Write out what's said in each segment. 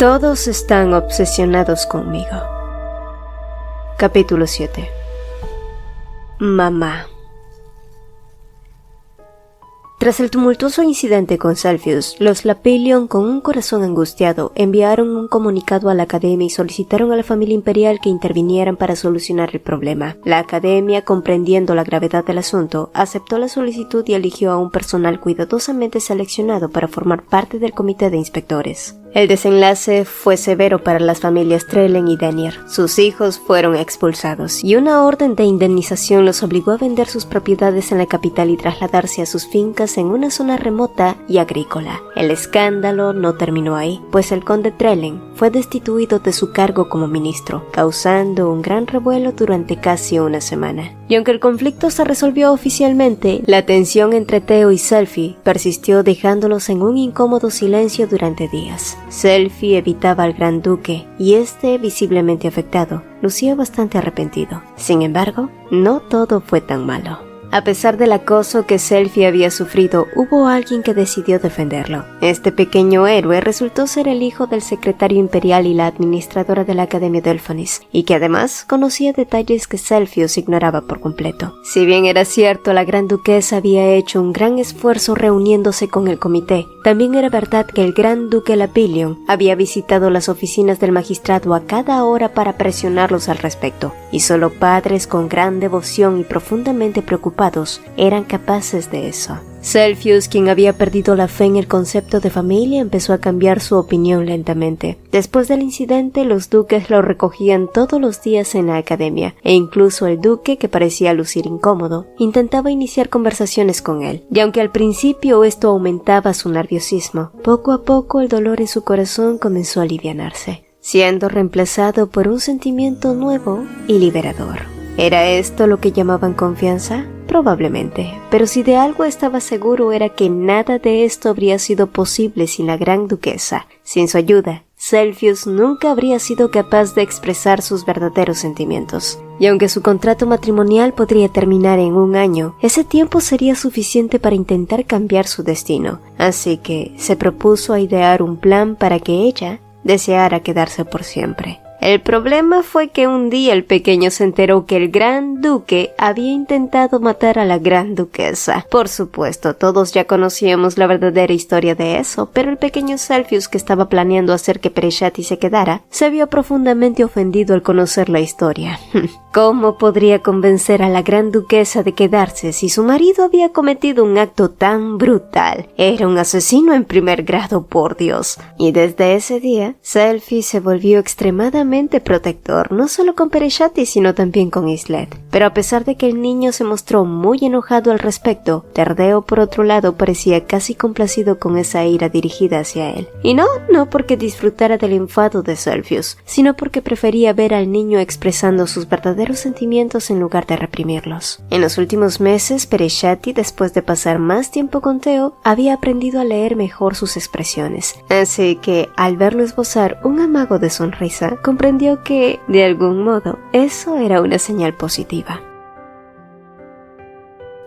Todos están obsesionados conmigo. Capítulo 7. Mamá. Tras el tumultuoso incidente con Celsius, los Lapillion, con un corazón angustiado, enviaron un comunicado a la Academia y solicitaron a la familia imperial que intervinieran para solucionar el problema. La Academia, comprendiendo la gravedad del asunto, aceptó la solicitud y eligió a un personal cuidadosamente seleccionado para formar parte del comité de inspectores. El desenlace fue severo para las familias Trellen y Denier. Sus hijos fueron expulsados y una orden de indemnización los obligó a vender sus propiedades en la capital y trasladarse a sus fincas en una zona remota y agrícola. El escándalo no terminó ahí, pues el conde Trellen fue destituido de su cargo como ministro, causando un gran revuelo durante casi una semana. Y aunque el conflicto se resolvió oficialmente, la tensión entre Theo y Selphie persistió, dejándolos en un incómodo silencio durante días. Selphie evitaba al gran duque y este, visiblemente afectado, lucía bastante arrepentido. Sin embargo, no todo fue tan malo. A pesar del acoso que Selphie había sufrido, hubo alguien que decidió defenderlo. Este pequeño héroe resultó ser el hijo del secretario imperial y la administradora de la Academia de Elfonis, y que además conocía detalles que Celsius ignoraba por completo. Si bien era cierto, la gran duquesa había hecho un gran esfuerzo reuniéndose con el comité, también era verdad que el gran duque Lapillion había visitado las oficinas del magistrado a cada hora para presionarlos al respecto, y solo padres con gran devoción y profundamente preocupados eran capaces de eso. Celsius, quien había perdido la fe en el concepto de familia, empezó a cambiar su opinión lentamente. Después del incidente, los duques lo recogían todos los días en la academia, e incluso el duque, que parecía lucir incómodo, intentaba iniciar conversaciones con él. Y aunque al principio esto aumentaba su nerviosismo, poco a poco el dolor en su corazón comenzó a alivianarse, siendo reemplazado por un sentimiento nuevo y liberador. ¿Era esto lo que llamaban confianza? Probablemente, pero si de algo estaba seguro era que nada de esto habría sido posible sin la gran duquesa. Sin su ayuda, Celsius nunca habría sido capaz de expresar sus verdaderos sentimientos. Y aunque su contrato matrimonial podría terminar en un año, ese tiempo sería suficiente para intentar cambiar su destino. Así que se propuso a idear un plan para que ella deseara quedarse por siempre. El problema fue que un día el pequeño se enteró que el gran duque había intentado matar a la gran duquesa. Por supuesto, todos ya conocíamos la verdadera historia de eso, pero el pequeño Celsius, que estaba planeando hacer que Pereshati se quedara, se vio profundamente ofendido al conocer la historia. ¿Cómo podría convencer a la gran duquesa de quedarse si su marido había cometido un acto tan brutal? Era un asesino en primer grado, por Dios. Y desde ese día, Selphie se volvió extremadamente protector, no solo con Pereshati, sino también con Islet. Pero a pesar de que el niño se mostró muy enojado al respecto, Terdeo, por otro lado, parecía casi complacido con esa ira dirigida hacia él. Y no porque disfrutara del enfado de Celsius, sino porque prefería ver al niño expresando sus verdaderos sentimientos en lugar de reprimirlos. En los últimos meses, Pereshati, después de pasar más tiempo con Theo, había aprendido a leer mejor sus expresiones. Así que, al verlo esbozar un amago de sonrisa, comprendió que, de algún modo, eso era una señal positiva.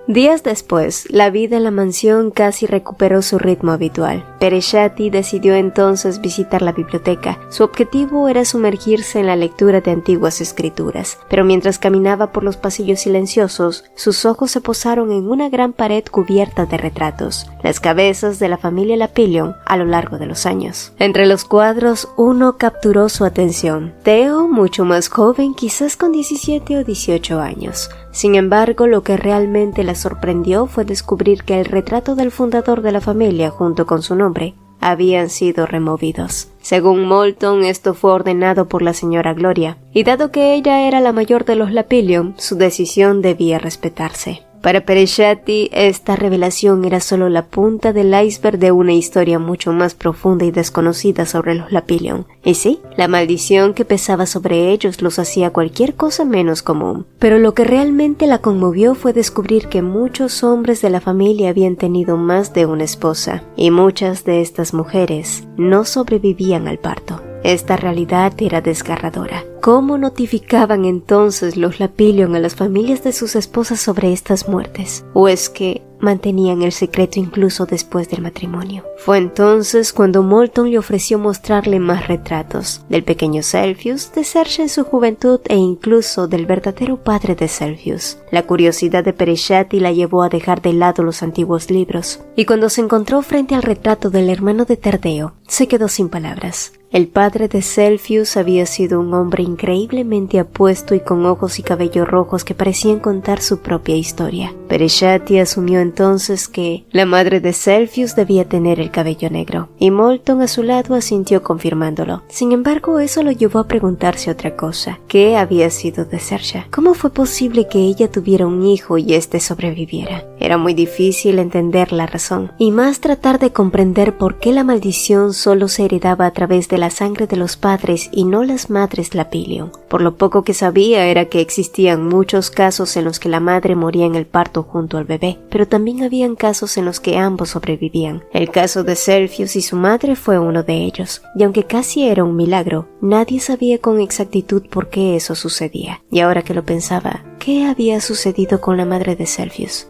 Días después, la vida en la mansión casi recuperó su ritmo habitual. Pereshati decidió entonces visitar la biblioteca. Su objetivo era sumergirse en la lectura de antiguas escrituras, pero mientras caminaba por los pasillos silenciosos, sus ojos se posaron en una gran pared cubierta de retratos, las cabezas de la familia Lapillion a lo largo de los años. Entre los cuadros, uno capturó su atención. Theo, mucho más joven, quizás con 17 o 18 años. Sin embargo, lo que realmente la sorprendió fue descubrir que el retrato del fundador de la familia, junto con su nombre, habían sido removidos. Según Moulton, esto fue ordenado por la señora Gloria, y dado que ella era la mayor de los Lapillion, su decisión debía respetarse. Para Pereshati, esta revelación era solo la punta del iceberg de una historia mucho más profunda y desconocida sobre los Lapillion. Y sí, la maldición que pesaba sobre ellos los hacía cualquier cosa menos común. Pero lo que realmente la conmovió fue descubrir que muchos hombres de la familia habían tenido más de una esposa, y muchas de estas mujeres no sobrevivían al parto. Esta realidad era desgarradora. ¿Cómo notificaban entonces los Lapillion a las familias de sus esposas sobre estas muertes? ¿O es que mantenían el secreto incluso después del matrimonio. Fue entonces cuando Moulton le ofreció mostrarle más retratos del pequeño Celsius, de Serge en su juventud e incluso del verdadero padre de Celsius. La curiosidad de Peresciati la llevó a dejar de lado los antiguos libros, y cuando se encontró frente al retrato del hermano de Tardeo, se quedó sin palabras. El padre de Celsius había sido un hombre increíblemente apuesto y con ojos y cabello rojos que parecían contar su propia historia. Peresciati asumió entonces que la madre de Celsius debía tener el cabello negro, y Moulton a su lado asintió confirmándolo. Sin embargo, eso lo llevó a preguntarse otra cosa. ¿Qué había sido de Serge? ¿Cómo fue posible que ella tuviera un hijo y éste sobreviviera? Era muy difícil entender la razón, y más tratar de comprender por qué la maldición solo se heredaba a través de la sangre de los padres y no las madres Lapillion. Por lo poco que sabía era que existían muchos casos en los que la madre moría en el parto junto al bebé, pero también habían casos en los que ambos sobrevivían. El caso de Celsius y su madre fue uno de ellos, y aunque casi era un milagro, nadie sabía con exactitud por qué eso sucedía. Y ahora que lo pensaba, ¿qué había sucedido con la madre de Celsius?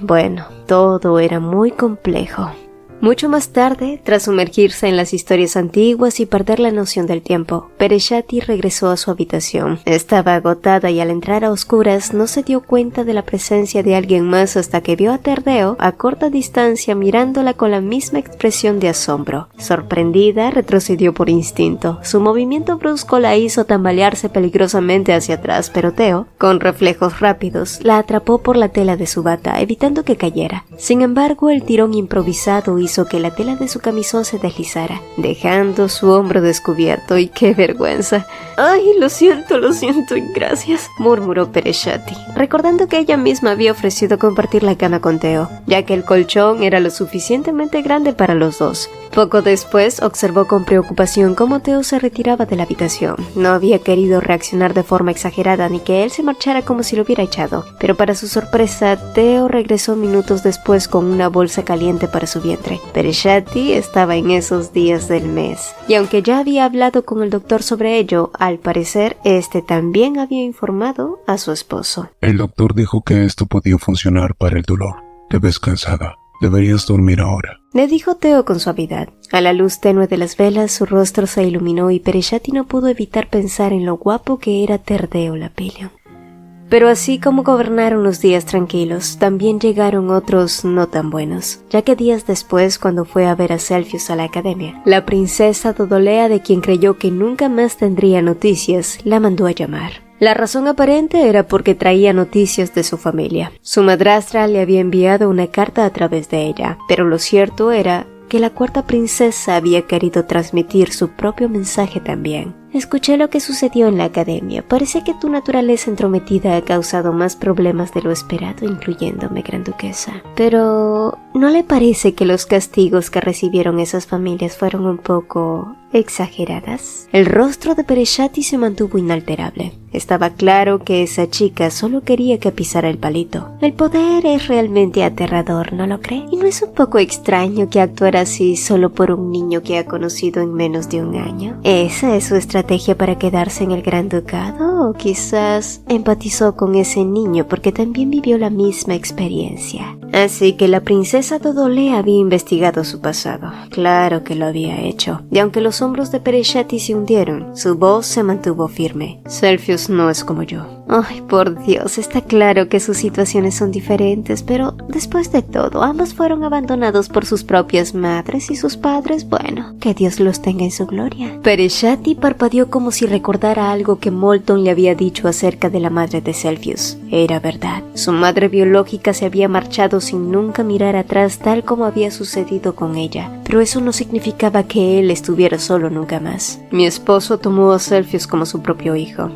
Bueno, todo era muy complejo. Mucho más tarde, tras sumergirse en las historias antiguas y perder la noción del tiempo, Peresciati regresó a su habitación. Estaba agotada y al entrar a oscuras no se dio cuenta de la presencia de alguien más hasta que vio a Tardeo a corta distancia mirándola con la misma expresión de asombro. Sorprendida, retrocedió por instinto. Su movimiento brusco la hizo tambalearse peligrosamente hacia atrás, pero Teo, con reflejos rápidos, la atrapó por la tela de su bata, evitando que cayera. Sin embargo, el tirón improvisado hizo que la tela de su camisón se deslizara, dejando su hombro descubierto, y ¡qué vergüenza! ¡Ay, lo siento y gracias!, murmuró Peresciati, recordando que ella misma había ofrecido compartir la cama con Teo, ya que el colchón era lo suficientemente grande para los dos. Poco después observó con preocupación cómo Teo se retiraba de la habitación. No había querido reaccionar de forma exagerada ni que él se marchara como si lo hubiera echado, pero para su sorpresa, Teo regresó minutos después con una bolsa caliente para su vientre. Peresciati estaba en esos días del mes, y aunque ya había hablado con el doctor sobre ello, al parecer este también había informado a su esposo. El doctor dijo que esto podía funcionar para el dolor. Te ves cansada. Deberías dormir ahora, le dijo Teo con suavidad. A la luz tenue de las velas, su rostro se iluminó y Peresciati no pudo evitar pensar en lo guapo que era Tardeo Lapillion. Pero así como gobernaron los días tranquilos, también llegaron otros no tan buenos, ya que días después, cuando fue a ver a Celsius a la academia, la princesa Dodolea, de quien creyó que nunca más tendría noticias, la mandó a llamar. La razón aparente era porque traía noticias de su familia. Su madrastra le había enviado una carta a través de ella, pero lo cierto era que la cuarta princesa había querido transmitir su propio mensaje también. Escuché lo que sucedió en la academia. Parece que tu naturaleza entrometida ha causado más problemas de lo esperado, incluyéndome, Gran Duquesa. Pero ¿no le parece que los castigos que recibieron esas familias fueron un poco exageradas? El rostro de Peresciati se mantuvo inalterable. Estaba claro que esa chica solo quería que pisara el palito. El poder es realmente aterrador, ¿no lo cree? ¿Y no es un poco extraño que actuara así solo por un niño que ha conocido en menos de un año? ¿Esa es su estrategia para quedarse en el Gran Ducado? ¿O quizás empatizó con ese niño porque también vivió la misma experiencia? Así que la princesa Dodolea había investigado su pasado. Claro que lo había hecho. Y aunque los hombros de Peresciati se hundieron, su voz se mantuvo firme. Celsius no es como yo. Ay, por Dios, está claro que sus situaciones son diferentes, pero después de todo, ambos fueron abandonados por sus propias madres y sus padres, bueno, que Dios los tenga en su gloria. Peresciati parpadeó como si recordara algo que Moulton le había dicho acerca de la madre de Celsius. Era verdad. Su madre biológica se había marchado sin nunca mirar atrás, tal como había sucedido con ella, pero eso no significaba que él estuviera solo nunca más. Mi esposo tomó a Celsius como su propio hijo.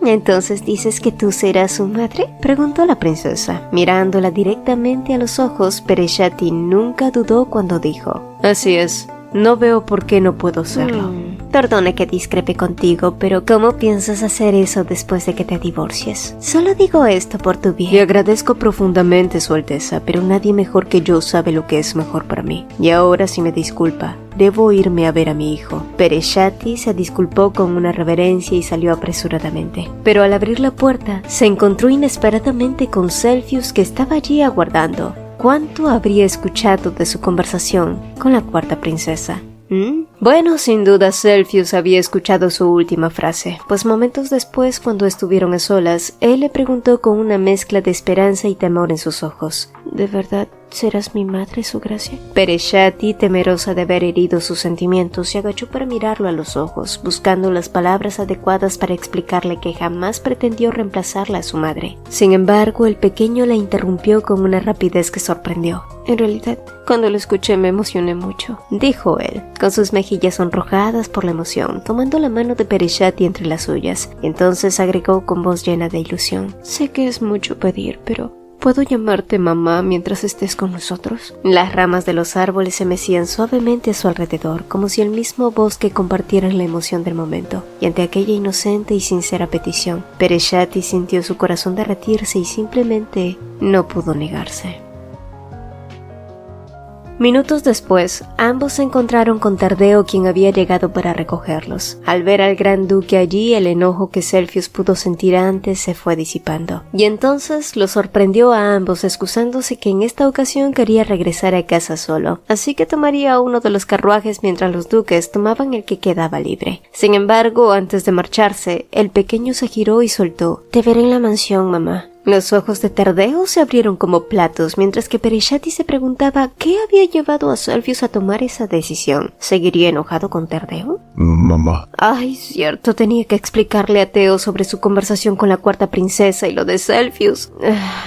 ¿Entonces dices que tú serás su madre?, preguntó la princesa. Mirándola directamente a los ojos, Peresciati nunca dudó cuando dijo: así es. No veo por qué no puedo serlo. Perdone que discrepe contigo, pero ¿cómo piensas hacer eso después de que te divorcies? Solo digo esto por tu bien. Le agradezco profundamente, Su Alteza, pero nadie mejor que yo sabe lo que es mejor para mí. Y ahora, si me disculpa, debo irme a ver a mi hijo. Peresciati se disculpó con una reverencia y salió apresuradamente. Pero al abrir la puerta, se encontró inesperadamente con Celsius, que estaba allí aguardando. ¿cuánto habría escuchado de su conversación con la cuarta princesa? Bueno, sin duda Celsius había escuchado su última frase, pues momentos después, cuando estuvieron a solas, él le preguntó con una mezcla de esperanza y temor en sus ojos: ¿de verdad serás mi madre, su gracia? Pereshati, temerosa de haber herido sus sentimientos, se agachó para mirarlo a los ojos, buscando las palabras adecuadas para explicarle que jamás pretendió reemplazarla a su madre. Sin embargo, el pequeño la interrumpió con una rapidez que sorprendió. En realidad, cuando lo escuché me emocioné mucho, dijo él, con sus mejillas sonrojadas por la emoción, tomando la mano de Pereshati entre las suyas, y entonces agregó con voz llena de ilusión: sé que es mucho pedir, pero ¿puedo llamarte mamá mientras estés con nosotros? Las ramas de los árboles se mecían suavemente a su alrededor, como si el mismo bosque compartiera la emoción del momento, y ante aquella inocente y sincera petición, Pereshati sintió su corazón derretirse y simplemente no pudo negarse. Minutos después, ambos se encontraron con Tardeo, quien había llegado para recogerlos. Al ver al gran duque allí, el enojo que Celsius pudo sentir antes se fue disipando. Y entonces lo sorprendió a ambos, excusándose que en esta ocasión quería regresar a casa solo, así que tomaría uno de los carruajes mientras los duques tomaban el que quedaba libre. Sin embargo, antes de marcharse, el pequeño se giró y soltó: te veré en la mansión, mamá. Los ojos de Tardeo se abrieron como platos, mientras que Pereshati se preguntaba qué había llevado a Celsius a tomar esa decisión. ¿Seguiría enojado con Tardeo? Mamá. Ay, cierto, tenía que explicarle a Theo sobre su conversación con la cuarta princesa y lo de Celsius.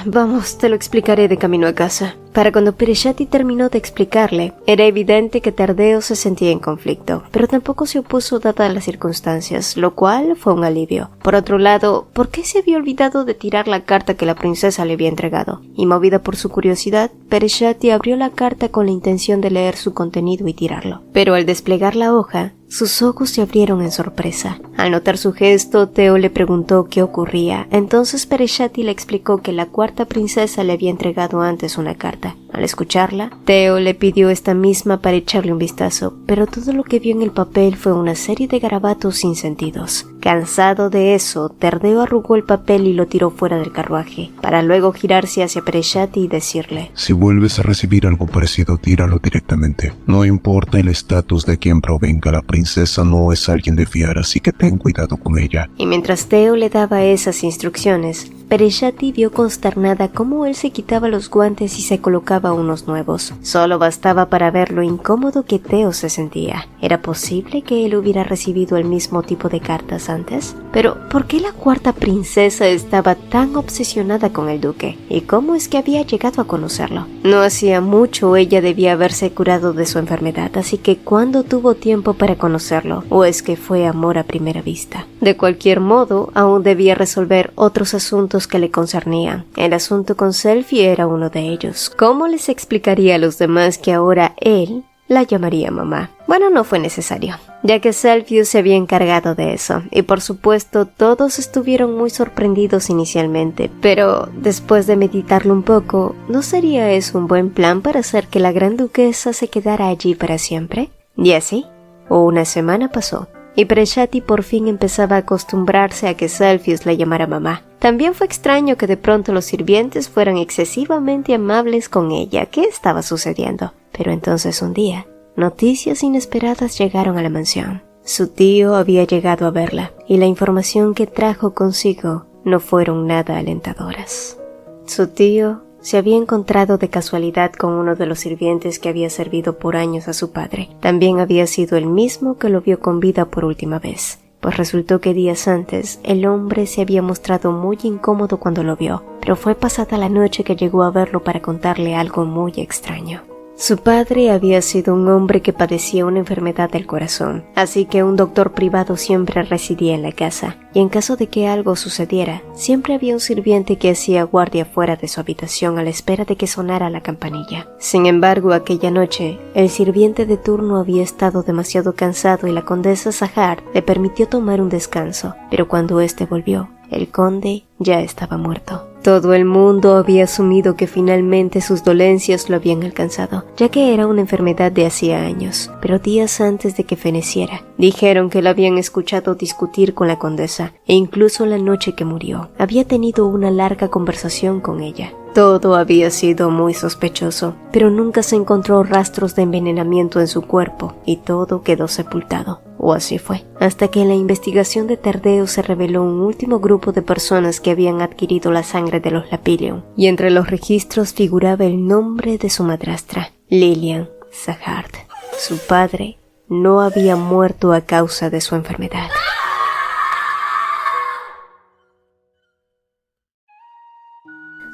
Vamos, te lo explicaré de camino a casa. Para cuando Pereshati terminó de explicarle, era evidente que Tardeo se sentía en conflicto, pero tampoco se opuso dadas las circunstancias, lo cual fue un alivio. Por otro lado, ¿por qué se había olvidado de tirar la carta que la princesa le había entregado? Y movida por su curiosidad, Pereshati abrió la carta con la intención de leer su contenido y tirarlo. Pero al desplegar la hoja, sus ojos se abrieron en sorpresa. Al notar su gesto, Theo le preguntó qué ocurría. Entonces Pereshati le explicó que la cuarta princesa le había entregado antes una carta. Al escucharla, Theo le pidió esta misma para echarle un vistazo, pero todo lo que vio en el papel fue una serie de garabatos sin sentidos. Cansado de eso, Tardeo arrugó el papel y lo tiró fuera del carruaje, para luego girarse hacia Pereshati y decirle: si vuelves a recibir algo parecido, tíralo directamente. No importa el estatus de quien provenga, la princesa no es alguien de fiar, así que ten cuidado con ella. Y mientras Theo le daba esas instrucciones, Pereshati vio consternada cómo él se quitaba los guantes y se colocaba unos nuevos. Solo bastaba para ver lo incómodo que Theo se sentía. ¿Era posible que él hubiera recibido el mismo tipo de cartas antes? Pero, ¿por qué la cuarta princesa estaba tan obsesionada con el duque? ¿Y cómo es que había llegado a conocerlo? No hacía mucho ella debía haberse curado de su enfermedad, así que ¿cuándo tuvo tiempo para conocerlo? ¿O es que fue amor a primera vista? De cualquier modo, aún debía resolver otros asuntos que le concernían. El asunto con Selfie era uno de ellos. ¿Cómo les explicaría a los demás que ahora él la llamaría mamá? Bueno, no fue necesario, ya que Celsius se había encargado de eso, y por supuesto todos estuvieron muy sorprendidos inicialmente, pero después de meditarlo un poco, ¿no sería eso un buen plan para hacer que la gran duquesa se quedara allí para siempre? Y así, una semana pasó, y Pereshati por fin empezaba a acostumbrarse a que Celsius la llamara mamá. También fue extraño que de pronto los sirvientes fueran excesivamente amables con ella. ¿Qué estaba sucediendo? Pero entonces un día, noticias inesperadas llegaron a la mansión. Su tío había llegado a verla, y la información que trajo consigo no fueron nada alentadoras. Su tío se había encontrado de casualidad con uno de los sirvientes que había servido por años a su padre. También había sido el mismo que lo vio con vida por última vez, pues resultó que días antes el hombre se había mostrado muy incómodo cuando lo vio, pero fue pasada la noche que llegó a verlo para contarle algo muy extraño. Su padre había sido un hombre que padecía una enfermedad del corazón, así que un doctor privado siempre residía en la casa, y en caso de que algo sucediera, siempre había un sirviente que hacía guardia fuera de su habitación a la espera de que sonara la campanilla. Sin embargo, aquella noche, el sirviente de turno había estado demasiado cansado y la condesa Sahar le permitió tomar un descanso, pero cuando éste volvió, el conde ya estaba muerto. Todo el mundo había asumido que finalmente sus dolencias lo habían alcanzado, ya que era una enfermedad de hacía años, pero días antes de que feneciera, dijeron que la habían escuchado discutir con la condesa, e incluso la noche que murió, había tenido una larga conversación con ella. Todo había sido muy sospechoso, pero nunca se encontró rastros de envenenamiento en su cuerpo, y todo quedó sepultado. O así fue, hasta que en la investigación de Tardeo se reveló un último grupo de personas que habían adquirido la sangre de los Lapillion, y entre los registros figuraba el nombre de su madrastra, Lilian Sahard. Su padre no había muerto a causa de su enfermedad.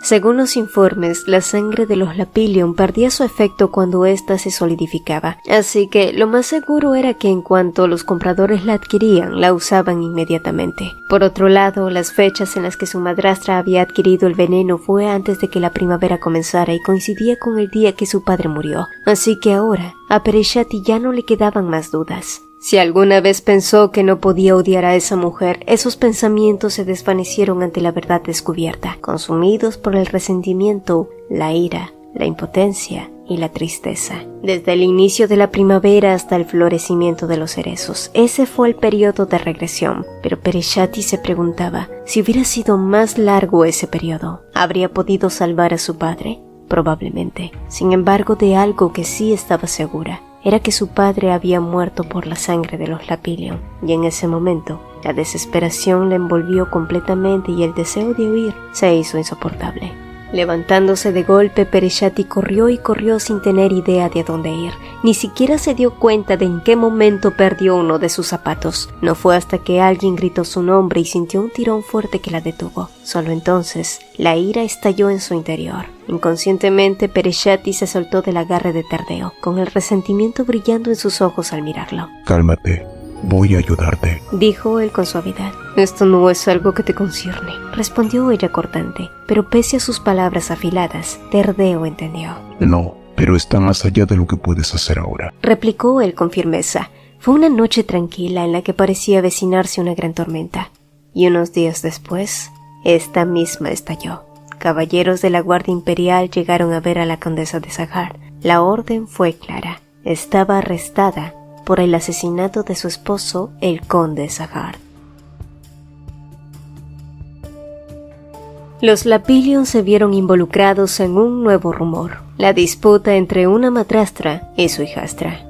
Según los informes, la sangre de los Lapillion perdía su efecto cuando ésta se solidificaba, así que lo más seguro era que en cuanto los compradores la adquirían, la usaban inmediatamente. Por otro lado, las fechas en las que su madrastra había adquirido el veneno fue antes de que la primavera comenzara y coincidía con el día que su padre murió, así que ahora a Pereshati ya no le quedaban más dudas. Si alguna vez pensó que no podía odiar a esa mujer, esos pensamientos se desvanecieron ante la verdad descubierta, consumidos por el resentimiento, la ira, la impotencia y la tristeza. Desde el inicio de la primavera hasta el florecimiento de los cerezos, ese fue el periodo de regresión, pero Pereshati se preguntaba, si hubiera sido más largo ese periodo, ¿habría podido salvar a su padre? Probablemente. Sin embargo, de algo que sí estaba segura, era que su padre había muerto por la sangre de los Lapillion, y en ese momento la desesperación la envolvió completamente y el deseo de huir se hizo insoportable. Levantándose de golpe, Pereshati corrió y corrió sin tener idea de a dónde ir. Ni siquiera se dio cuenta de en qué momento perdió uno de sus zapatos. No fue hasta que alguien gritó su nombre y sintió un tirón fuerte que la detuvo. Solo entonces, la ira estalló en su interior. Inconscientemente, Pereshati se soltó del agarre de Tardeo, con el resentimiento brillando en sus ojos al mirarlo. Cálmate, voy a ayudarte, dijo él con suavidad. Esto no es algo que te concierne, respondió ella cortante, pero pese a sus palabras afiladas, Tardeo entendió. No, pero está más allá de lo que puedes hacer ahora, replicó él con firmeza. Fue una noche tranquila en la que parecía avecinarse una gran tormenta, y unos días después, esta misma estalló. Caballeros de la Guardia Imperial llegaron a ver a la condesa de Sahard. La orden fue clara. Estaba arrestada por el asesinato de su esposo, el conde Sahard. Los Lapillion se vieron involucrados en un nuevo rumor, la disputa entre una madrastra y su hijastra.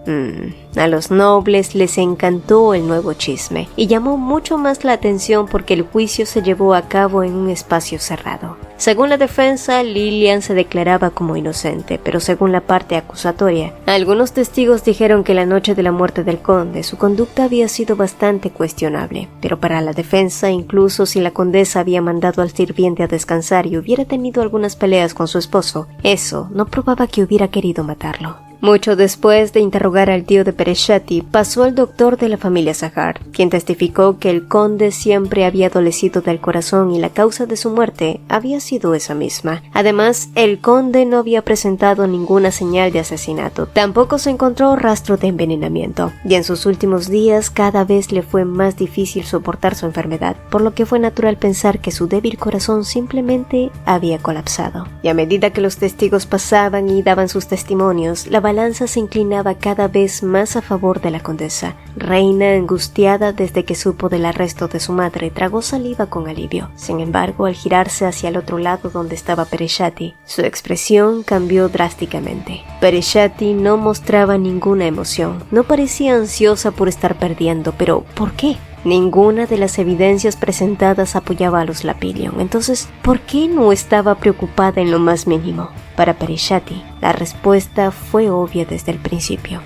A los nobles les encantó el nuevo chisme y llamó mucho más la atención porque el juicio se llevó a cabo en un espacio cerrado. Según la defensa, Lilian se declaraba como inocente, pero según la parte acusatoria, algunos testigos dijeron que la noche de la muerte del conde su conducta había sido bastante cuestionable, pero para la defensa, incluso si la condesa había mandado al sirviente a descansar y hubiera tenido algunas peleas con su esposo, eso no probaba que hubiera querido matarlo. Mucho después de interrogar al tío de Pereshati, pasó al doctor de la familia Sahard, quien testificó que el conde siempre había adolecido del corazón y la causa de su muerte había sido esa misma. Además, el conde no había presentado ninguna señal de asesinato. Tampoco se encontró rastro de envenenamiento, y en sus últimos días cada vez le fue más difícil soportar su enfermedad, por lo que fue natural pensar que su débil corazón simplemente había colapsado. Y a medida que los testigos pasaban y daban sus testimonios, la balanza se inclinaba cada vez más a favor de la condesa. Reina, angustiada desde que supo del arresto de su madre, tragó saliva con alivio. Sin embargo, al girarse hacia el otro lado donde estaba Pereshati, su expresión cambió drásticamente. Pereshati no mostraba ninguna emoción, no parecía ansiosa por estar perdiendo, pero ¿por qué? Ninguna de las evidencias presentadas apoyaba a los Lapillion, entonces, ¿por qué no estaba preocupada en lo más mínimo? Para Pereshati, la respuesta fue obvia desde el principio.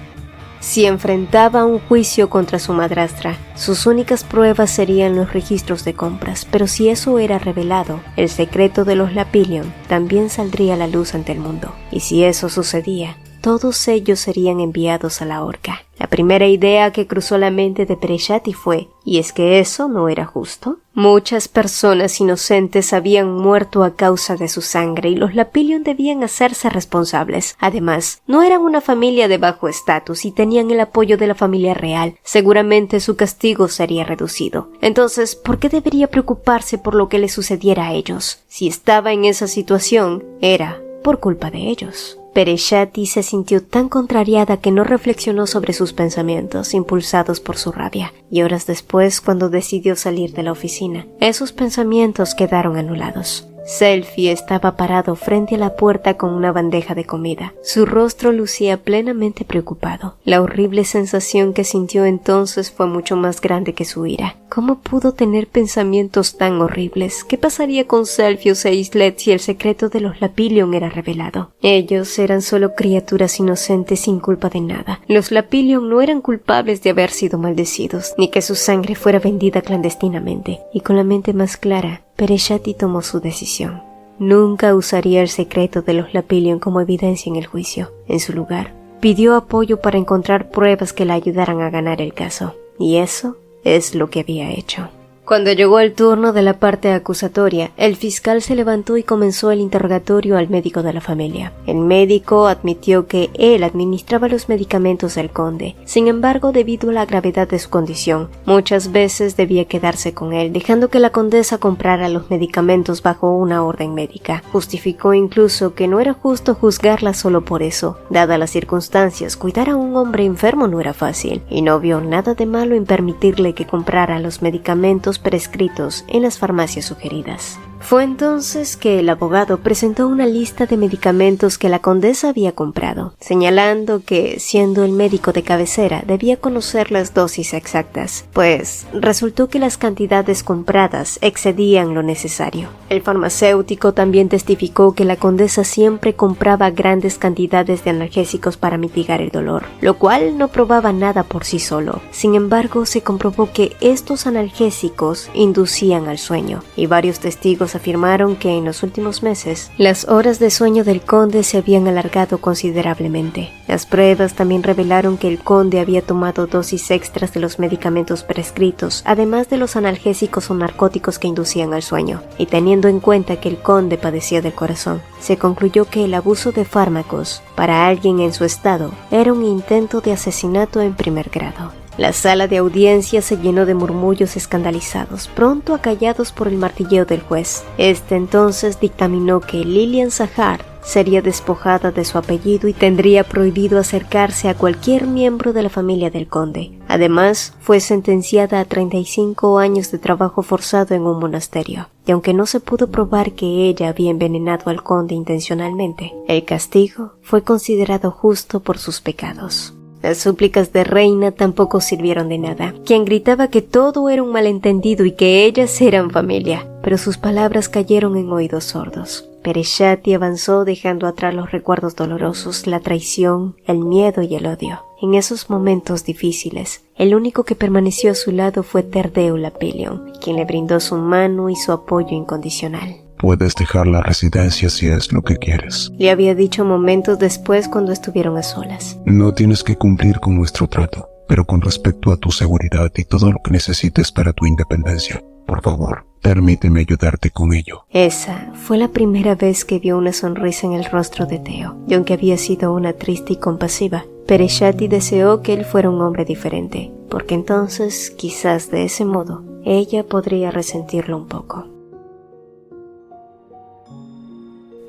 Si enfrentaba un juicio contra su madrastra, sus únicas pruebas serían los registros de compras, pero si eso era revelado, el secreto de los Lapillion también saldría a la luz ante el mundo. Y si eso sucedía, todos ellos serían enviados a la horca. La primera idea que cruzó la mente de Pereshati fue, ¿y es que eso no era justo? Muchas personas inocentes habían muerto a causa de su sangre y los Lapillion debían hacerse responsables. Además, no eran una familia de bajo estatus y tenían el apoyo de la familia real. Seguramente su castigo sería reducido. Entonces, ¿por qué debería preocuparse por lo que le sucediera a ellos? Si estaba en esa situación, era por culpa de ellos. Pereshati se sintió tan contrariada que no reflexionó sobre sus pensamientos, impulsados por su rabia, y horas después, cuando decidió salir de la oficina, esos pensamientos quedaron anulados. Selfie estaba parado frente a la puerta con una bandeja de comida. Su rostro lucía plenamente preocupado. La horrible sensación que sintió entonces fue mucho más grande que su ira. ¿Cómo pudo tener pensamientos tan horribles? ¿Qué pasaría con Celsius e Islet si el secreto de los Lapillion era revelado? Ellos eran solo criaturas inocentes sin culpa de nada. Los Lapillion no eran culpables de haber sido maldecidos, ni que su sangre fuera vendida clandestinamente. Y con la mente más clara, Pereshati tomó su decisión. Nunca usaría el secreto de los Lapillion como evidencia en el juicio. En su lugar, pidió apoyo para encontrar pruebas que la ayudaran a ganar el caso. Y eso es lo que había hecho. Cuando llegó el turno de la parte acusatoria, el fiscal se levantó y comenzó el interrogatorio al médico de la familia. El médico admitió que él administraba los medicamentos del conde. Sin embargo, debido a la gravedad de su condición, muchas veces debía quedarse con él, dejando que la condesa comprara los medicamentos bajo una orden médica. Justificó incluso que no era justo juzgarla solo por eso. Dadas las circunstancias, cuidar a un hombre enfermo no era fácil, y no vio nada de malo en permitirle que comprara los medicamentos prescritos en las farmacias sugeridas. Fue entonces que el abogado presentó una lista de medicamentos que la condesa había comprado, señalando que, siendo el médico de cabecera, debía conocer las dosis exactas, pues resultó que las cantidades compradas excedían lo necesario. El farmacéutico también testificó que la condesa siempre compraba grandes cantidades de analgésicos para mitigar el dolor, lo cual no probaba nada por sí solo. Sin embargo, se comprobó que estos analgésicos inducían al sueño, y varios testigos afirmaron que en los últimos meses las horas de sueño del conde se habían alargado considerablemente. Las pruebas también revelaron que el conde había tomado dosis extras de los medicamentos prescritos, además de los analgésicos o narcóticos que inducían al sueño, y teniendo en cuenta que el conde padecía del corazón, se concluyó que el abuso de fármacos para alguien en su estado era un intento de asesinato en primer grado. La sala de audiencia se llenó de murmullos escandalizados, pronto acallados por el martilleo del juez. Este entonces dictaminó que Lilian Sahar sería despojada de su apellido y tendría prohibido acercarse a cualquier miembro de la familia del conde. Además, fue sentenciada a 35 años de trabajo forzado en un monasterio. Y aunque no se pudo probar que ella había envenenado al conde intencionalmente, el castigo fue considerado justo por sus pecados. Las súplicas de Reina tampoco sirvieron de nada, quien gritaba que todo era un malentendido y que ellas eran familia, pero sus palabras cayeron en oídos sordos. Pereshati avanzó dejando atrás los recuerdos dolorosos, la traición, el miedo y el odio. En esos momentos difíciles, el único que permaneció a su lado fue Terdeo Lapillion, quien le brindó su mano y su apoyo incondicional. Puedes dejar la residencia si es lo que quieres, le había dicho momentos después cuando estuvieron a solas. No tienes que cumplir con nuestro trato, pero con respecto a tu seguridad y todo lo que necesites para tu independencia, por favor, permíteme ayudarte con ello. Esa fue la primera vez que vio una sonrisa en el rostro de Theo, y aunque había sido una triste y compasiva, Pereshati deseó que él fuera un hombre diferente, porque entonces, quizás de ese modo, ella podría resentirlo un poco.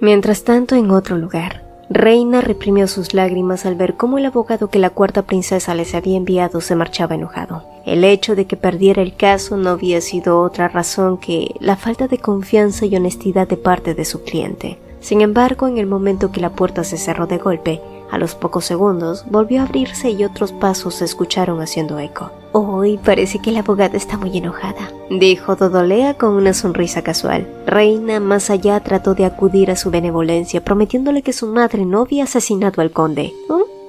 Mientras tanto, en otro lugar, Reina reprimió sus lágrimas al ver cómo el abogado que la cuarta princesa les había enviado se marchaba enojado. El hecho de que perdiera el caso no había sido otra razón que la falta de confianza y honestidad de parte de su cliente. Sin embargo, en el momento que la puerta se cerró de golpe, a los pocos segundos volvió a abrirse y otros pasos se escucharon haciendo eco. «Hoy parece que la abogada está muy enojada», dijo Dodolea con una sonrisa casual. Reina, más allá, trató de acudir a su benevolencia, prometiéndole que su madre no había asesinado al conde.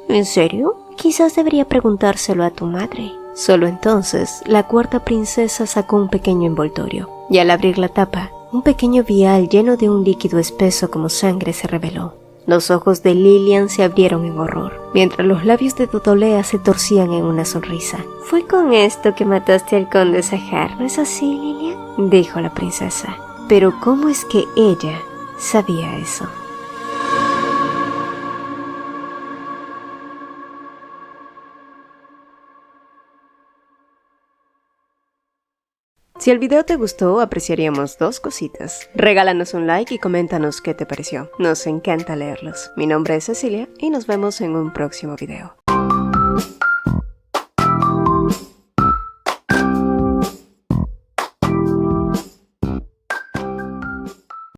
¿En serio? Quizás debería preguntárselo a tu madre. Solo entonces, la cuarta princesa sacó un pequeño envoltorio, y al abrir la tapa, un pequeño vial lleno de un líquido espeso como sangre se reveló. Los ojos de Lillian se abrieron en horror, mientras los labios de Dodolea se torcían en una sonrisa. «Fue con esto que mataste al conde Sahar, ¿no es así, Lillian?», dijo la princesa. Pero ¿cómo es que ella sabía eso? Si el video te gustó, apreciaríamos 2 cositas. Regálanos un like y coméntanos qué te pareció. Nos encanta leerlos. Mi nombre es Cecilia y nos vemos en un próximo video.